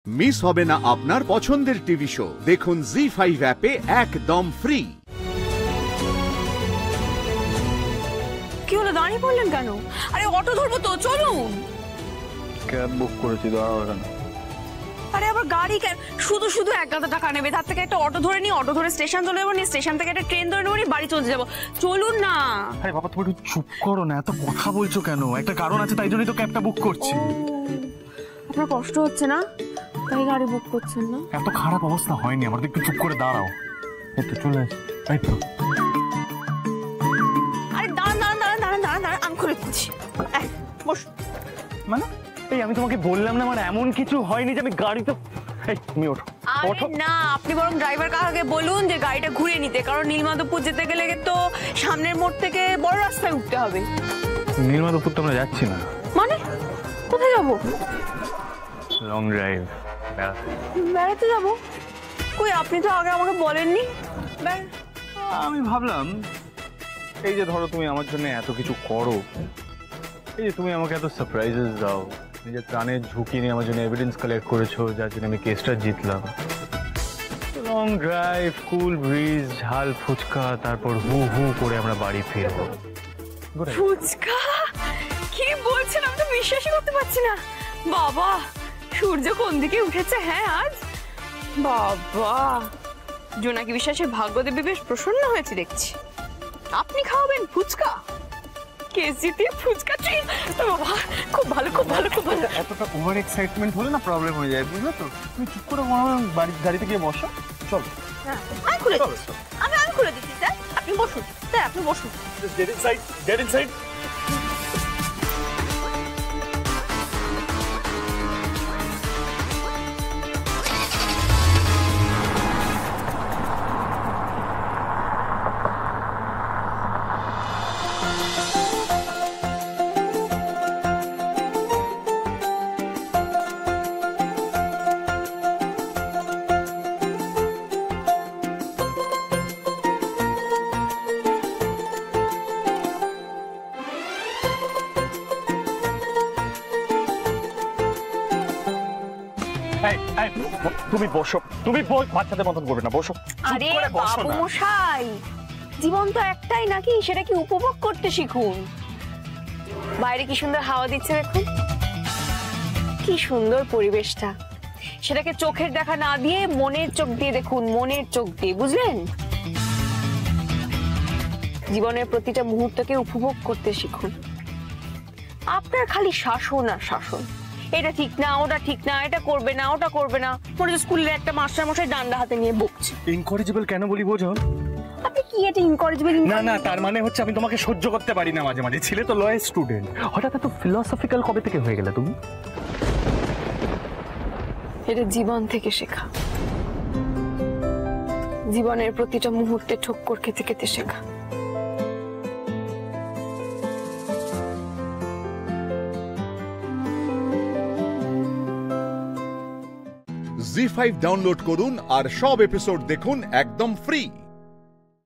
Miss হবে না আপনার পছন্দের টিভি শো। দেখুন জি5 অ্যাপে একদম ফ্রি। কি হলো, দাঁড়িয়ে পড়লেন কেন? আরে অটো ধরবো তো, চলুন। ক্যাব বুক করেছি, দাঁড়াও কেন? আরে আবার গাড়ি কেন? শুধু শুধু 1,000 টাকা নেবে, তার থেকে একটা অটো ধরে নি, অটো ধরে স্টেশন চলে যাবো, স্টেশন থেকে একটা ট্রেন ধরে নেবো, বাড়ি চলে যাবো। চলুন না। আরে বাবা, তুমি একটু চুপ করো না, এত কথা বলছো কেন? একটা কারণ আছে, তাই জন্যই তো ক্যাবটা বুক করছি। আপনার কষ্ট হচ্ছে না, তাই গাড়ি বুক করছেন না? এত খারাপ অবস্থা হয়নি আমার, একটু চুপ করে দাঁড়াও। এই তো চলে আসি, তাই তো। আরে দাঁড়ান দাঁড়ান দাঁড়ান দাঁড়ান দাঁড়ান দাঁড়ান, আমি খুলে দিচ্ছি। বস। মানে এই আমি তোমাকে বললাম না, মানে এমন কিছু হয়নি যে আমি গাড়িতে। এই তুমি ওঠো। আরে না, আপনি বরং ড্রাইভার কাকাকে বলুন যে গাড়িটা ঘুরিয়ে নিতে, কারণ নীলমাধবপুর যেতে গেলে তো সামনের মোড় থেকে বড় রাস্তায় উঠতে হবে। নীলমাধবপুর তো আমরা যাচ্ছি না। মানে কোথায় যাবো? লং ড্রাইভ, বেড়াতে যাবো। কই, আপনি তো আগে আমাকে বলেননি। আমি ভাবলাম এই যে ধরো তুমি আমার জন্য এত কিছু করো, এই যে তুমি আমাকে এত সারপ্রাইজেস দাও, নিজের প্রাণের ঝুঁকি নিয়ে আমার জন্য এভিডেন্স কালেক্ট করেছো, যার জন্য আমি কেসটা জিতলাম। লং ড্রাইভ, কুল ব্রিজ, ঝাল ফুচকা, তারপর হু হু করে আমরা বাড়ি ফিরবো। ফুচকা? কি বলছেন, আমি তো বিশ্বাসই করতে পারছি না। বাবা, সূর্য কোন দিকে উঠেছে হ্যাঁ আজ। বাবা, জোনাকি বিশ্বাসের ভাগ্যদেবী বেশ প্রসন্ন হয়েছে দেখছি। আপনি খাওয়াবেন ফুচকা? কেস জিতিয়ে ফুচকা ট্রেন? বাবা, খুব ভালো খুব ভালো খুব ভালো। এতটা ওভার এক্সাইটমেন্ট হলে না প্রবলেম হয়ে যায়, বুঝলে তো? তুমি চুপ করে বাড়ির গাড়িতে গিয়ে বসো। চলো, আমি খুলে দিচ্ছি, আমি খুলে দিচ্ছি স্যার, আপনি বসুন স্যার, আপনি বসুন। Get inside. তুমি বসো, তুমি বাচ্চাদের মতন করবে না, বসো। আরে বাবু মশাই, জীবন তো একটাই নাকি, সেটা কি উপভোগ করতে শিখুন। বাইরে কি সুন্দর হাওয়া দিচ্ছে দেখুন, কি সুন্দর পরিবেশটা। সেটাকে চোখের দেখা না দিয়ে মনের চোখ দিয়ে দেখুন, মনের চোখ দিয়ে, বুঝলেন? জীবনের প্রতিটা মুহূর্তকে উপভোগ করতে শিখুন। আপনার খালি শাসন আর শাসন, এটা ঠিক না, ওটা ঠিক না, এটা করবে না, ওটা করবে না। মনে হচ্ছে স্কুলের একটা মাস্টার মশাই ডান্ডা হাতে নিয়ে বকছে। ইনকরেজেবল কেন বলি বোঝো? আপনি কি এটা ইনকরেজেবল? না, তার মানে হচ্ছে আমি তোমাকে সহ্য করতে পারি না মাঝে মাঝে। ছিলে তো লয়ের স্টুডেন্ট, হঠাৎ এত ফিলোসফিক্যাল কবে থেকে হয়ে গেলে তুমি? এটা জীবন থেকে শেখা, জীবনের প্রতিটা মুহূর্তে ঠক্কর খেতে খেতে শেখা। জি5 ডাউনলোড করুন আর সব এপিসোড দেখুন একদম ফ্রি।